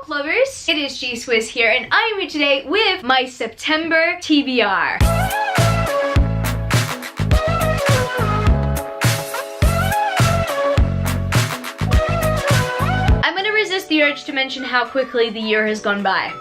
book lovers, it is G-Swizz here, and I am here today with my September TBR. I'm gonna resist the urge to mention how quickly the year has gone by.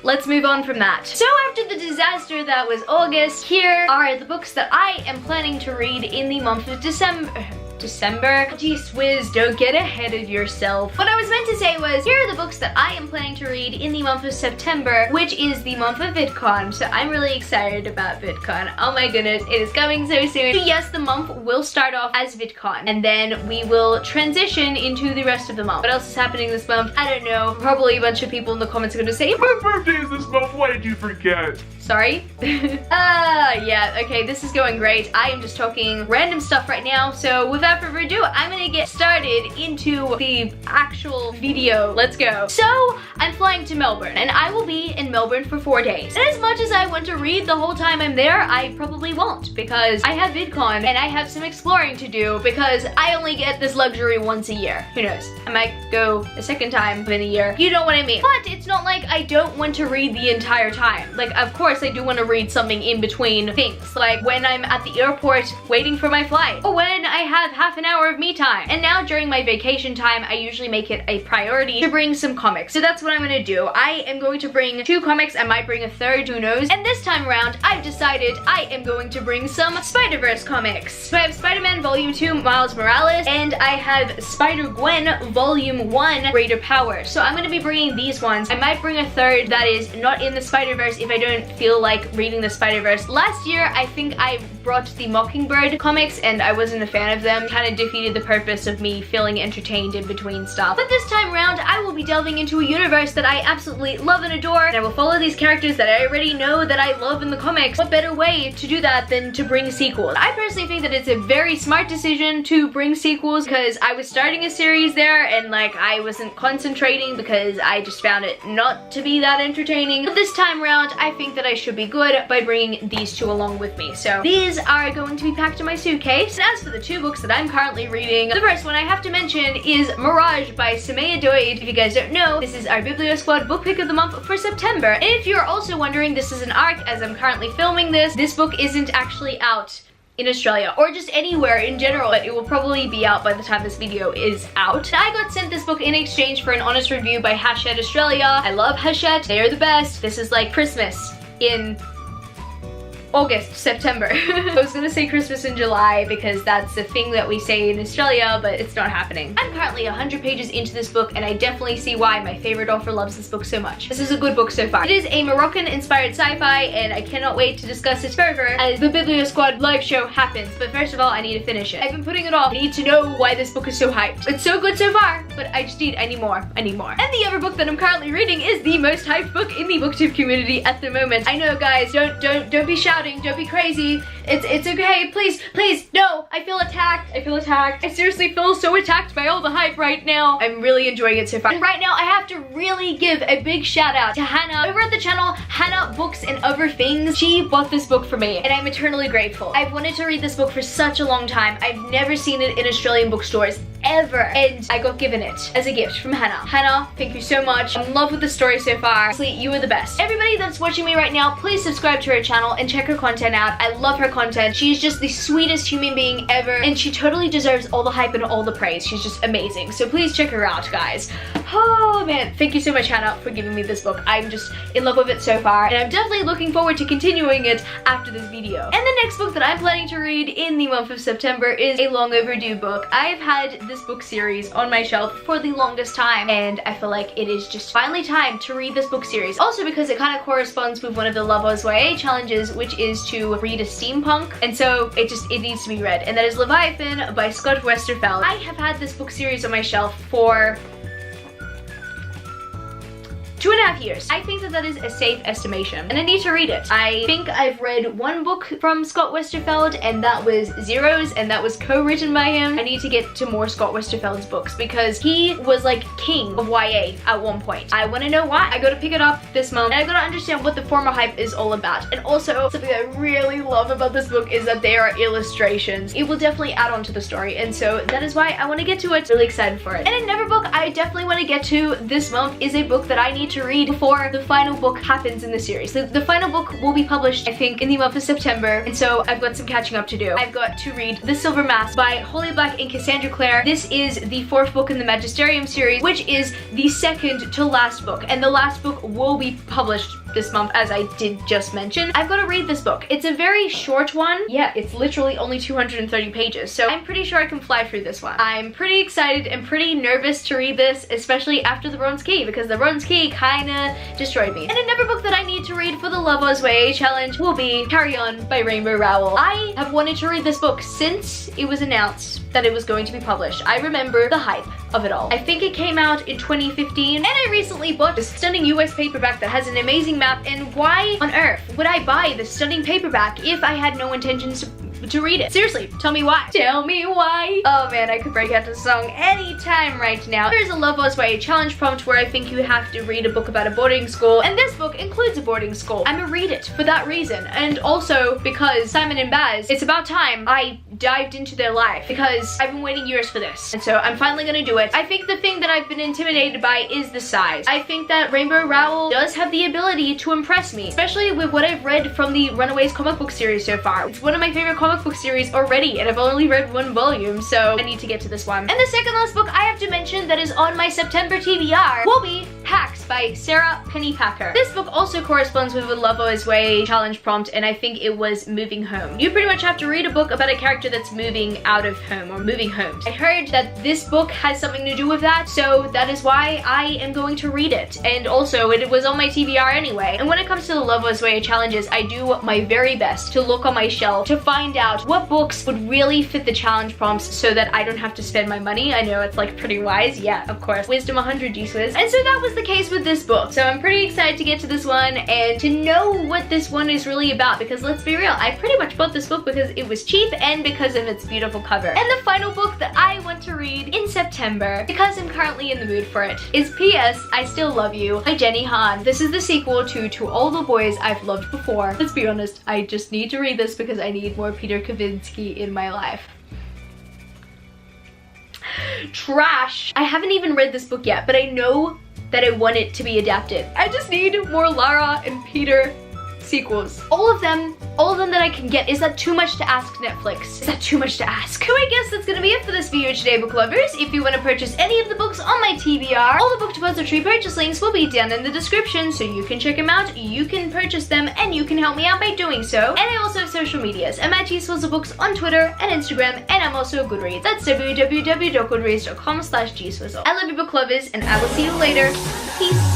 Let's move on from that. So after the disaster that was August, here are the books that I am planning to read in the month of December. G-Swizz, don't get ahead of yourself. What I was meant to say was, here are the books that I am planning to read in the month of September, which is the month of VidCon. So I'm really excited about VidCon. Oh my goodness, it is coming so soon. So yes, the month will start off as VidCon, and then we will transition into the rest of the month. What else is happening this month? I don't know. Probably a bunch of people in the comments are gonna say, my birthday is this month, why did you forget? Sorry? Yeah, okay, this is going great. I am just talking random stuff right now, so without further ado, I'm gonna get started into the actual video. Let's go. So, I'm flying to Melbourne, and I will be in Melbourne for 4 days. And as much as I want to read the whole time I'm there, I probably won't, because I have VidCon, and I have some exploring to do, because I only get this luxury once a year. Who knows? I might go a second time in a year. You know what I mean. But it's not like I don't want to read the entire time. Like, of course, I do want to read something in between things, like when I'm at the airport waiting for my flight, or when I have half an hour of me time. And now during my vacation time, I usually make it a priority to bring some comics. So that's what I'm gonna do. I am going to bring 2 comics. I might bring a third, who knows. And this time around, I've decided I am going to bring some Spider-Verse comics. So I have Spider-Man Volume 2, Miles Morales, and I have Spider-Gwen Volume 1, Greater Power. So I'm gonna be bringing these ones. I might bring a third that is not in the Spider-Verse if I don't feel like reading the Spider-Verse. Last year, I think I brought the Mockingbird comics, and I wasn't a fan of them. Kind of defeated the purpose of me feeling entertained in between stuff. But this time around, I will be delving into a universe that I absolutely love and adore, and I will follow these characters that I already know that I love in the comics. What better way to do that than to bring sequels? I personally think that it's a very smart decision to bring sequels, because I was starting a series there, and like I wasn't concentrating because I just found it not to be that entertaining. But this time around, I think that I should be good by bringing these 2 along with me. So these are going to be packed in my suitcase. And as for the 2 books that I'm currently reading, the first one I have to mention is Mirage by Samaya Doid. If you guys don't know, this is our Biblio Squad book pick of the month for September. And if you're also wondering, this is an arc as I'm currently filming this. This book isn't actually out in Australia, or just anywhere in general, but it will probably be out by the time this video is out. I got sent this book in exchange for an honest review by Hachette Australia. I love Hachette, they are the best. This is like Christmas in August, September. I was gonna say Christmas in July because that's the thing that we say in Australia, but it's not happening. I'm currently 100 pages into this book, and I definitely see why my favorite author loves this book so much. This is a good book so far. It is a Moroccan-inspired sci-fi, and I cannot wait to discuss it further as the Biblio Squad live show happens. But first of all, I need to finish it. I've been putting it off. I need to know why this book is so hyped. It's so good so far, but I need more. I need more. And the other book that I'm currently reading is the most hyped book in the booktube community at the moment. I know, guys, don't be shouting. Don't be crazy. It's okay. Please, no. I feel attacked. I seriously feel so attacked by all the hype right now. I'm really enjoying it so far. And right now, I have to really give a big shout out to Hannah over at the channel Hannah Books and Other Things. She bought this book for me, and I'm eternally grateful. I've wanted to read this book for such a long time. I've never seen it in Australian bookstores ever, and I got given it as a gift from Hannah. Hannah, thank you so much. I'm in love with the story so far. Honestly, you are the best. Everybody that's watching me right now, please subscribe to her channel and check her content out. I love her content. She's just the sweetest human being ever, and she totally deserves all the hype and all the praise. She's just amazing. So please check her out, guys. Oh man, thank you so much, Hannah, for giving me this book. I'm just in love with it so far, and I'm definitely looking forward to continuing it after this video. And the next book that I'm planning to read in the month of September is a long overdue book. I've had this book series on my shelf for the longest time, and I feel like it is just finally time to read this book series. Also because it kind of corresponds with one of the Love Oz YA challenges, which is to read a steampunk, and so it needs to be read, and that is Leviathan by Scott Westerfeld. I have had this book series on my shelf for 2.5 2.5 years. I think that that is a safe estimation, and I need to read it. I think I've read one book from Scott Westerfeld, and that was Zeros, and that was co-written by him. I need to get to more Scott Westerfeld's books because he was like king of YA at one point. I want to know why. I gotta pick it up this month, and I gotta understand what the former hype is all about. And also, something that I really love about this book is that there are illustrations. It will definitely add on to the story, and so that is why I want to get to it. Really excited for it. And another book I definitely want to get to this month is a book that I need to read before the final book happens in the series. The final book will be published, I think, in the month of September, and so I've got some catching up to do. I've got to read The Silver Mask by Holly Black and Cassandra Clare. This is the 4th book in the Magisterium series, which is the second to last book, and the last book will be published this month, as I did just mention. I've got to read this book. It's a very short one. Yeah, it's literally only 230 pages, so I'm pretty sure I can fly through this one. I'm pretty excited and pretty nervous to read this, especially after The Bronze Key, because The Bronze Key kinda destroyed me. And another book that I need to read for the Love Us Way challenge will be Carry On by Rainbow Rowell. I have wanted to read this book since it was announced that it was going to be published. I remember the hype of it all. I think it came out in 2015, and I recently bought this stunning US paperback that has an amazing map, and why on earth would I buy this stunning paperback if I had no intentions to read it? Seriously, tell me why. Tell me why. Oh man, I could break out the song anytime right now. There's a Love Us Way challenge prompt where I think you have to read a book about a boarding school, and this book includes a boarding school. I'm gonna read it for that reason, and also because Simon and Baz, it's about time I dived into their life, because I've been waiting years for this, and so I'm finally gonna do it. I think the thing that I've been intimidated by is the size. I think that Rainbow Rowell does have the ability to impress me, especially with what I've read from the Runaways comic book series so far. It's one of my favorite comic book series already, and I've only read one volume, so I need to get to this one. And the second last book I have to mention that is on my September TBR will be Hacks by Sarah Pennypacker. This book also corresponds with the Love Us Way challenge prompt, and I think it was moving home. You pretty much have to read a book about a character that's moving out of home, or moving homes. I heard that this book has something to do with that, so that is why I am going to read it. And also, it was on my TBR anyway. And when it comes to the Love Us Way challenges, I do my very best to look on my shelf to find out what books would really fit the challenge prompts so that I don't have to spend my money. I know it's like pretty wise. Yeah, of course. Wisdom 100 G-Swizz. And so that was the case with this book. So I'm pretty excited to get to this one and to know what this one is really about, because let's be real, I pretty much bought this book because it was cheap and because of its beautiful cover. And the final book that I want to read in September, because I'm currently in the mood for it, is P.S. I Still Love You by Jenny Han. This is the sequel to All the Boys I've Loved Before. Let's be honest, I just need to read this because I need more Peter Kavinsky in my life. Trash! I haven't even read this book yet, but I know that I want it to be adapted. I just need more Lara and Peter sequels. All of them that I can get. Is that too much to ask, Netflix? Is that too much to ask? So I guess that's gonna be it for this video today, book lovers. If you want to purchase any of the books on my TBR, all the Book Depository purchase links will be down in the description, so you can check them out, you can purchase them, and you can help me out by doing so. And I also have social medias. I'm at G-Swizzelbooks on Twitter and Instagram, and I'm also a Goodreads. That's www.goodreads.com/G-Swizzle. I love you, book lovers, and I will see you later. Peace.